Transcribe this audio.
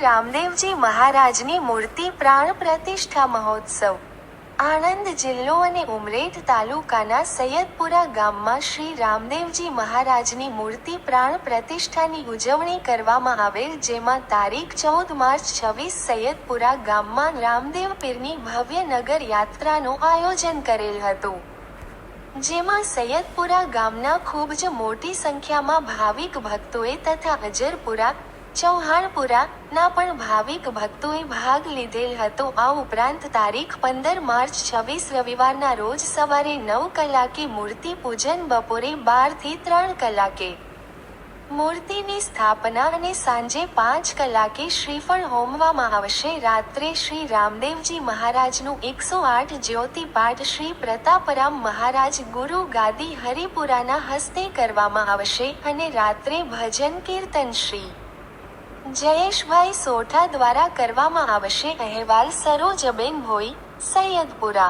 રામદેવજી મહારાજની મૂર્તિ પ્રાણ પ્રતિષ્ઠા મહોત્સવ. આણંદ જિલ્લો અને ઉમરેઠ તાલુકાના સૈયદપુરા ગામમાં શ્રી રામદેવજી મહારાજની મૂર્તિ પ્રાણ પ્રતિષ્ઠાની ઉજવણી કરવામાં આવેલ, જેમાં તારીખ 14 માર્ચ 26 સૈયદપુરા ગામમાં રામદેવ પીરની ભવ્ય નગર યાત્રાનું આયોજન કરેલ હતું. જેમાં સૈયદપુરા ગામના ખૂબ જ મોટી સંખ્યામાં ભાવિક ભક્તોએ તથા અજરપુરા, ચૌહાણપુરા ના પણ ભાવિક ભક્તોએ ભાગ લીધેલ હતો. આ ઉપરાંત તારીખ 15 માર્ચ 26 રવિવારના રોજ સવારે 9 કલાકે મૂર્તિ પૂજન, બપોરે 12 થી 3 કલાકે મૂર્તિની સ્થાપના અને સાંજે 5 કલાકે શ્રીફળ હોમવામાં આવશે. રાત્રે શ્રી રામદેવજી મહારાજનું 108 જ્યોતિ પાઠ શ્રી પ્રતાપરામ મહારાજ ગુરુ ગાદી હરિપુરાના હસ્તે કરવામાં આવશે અને રાત્રે ભજન કીર્તન શ્રી જયેશભાઈ સોઠા દ્વારા કરવામાં આવશે. અહેવાલ સરોજબેન ભોઈ, સૈયદપુરા.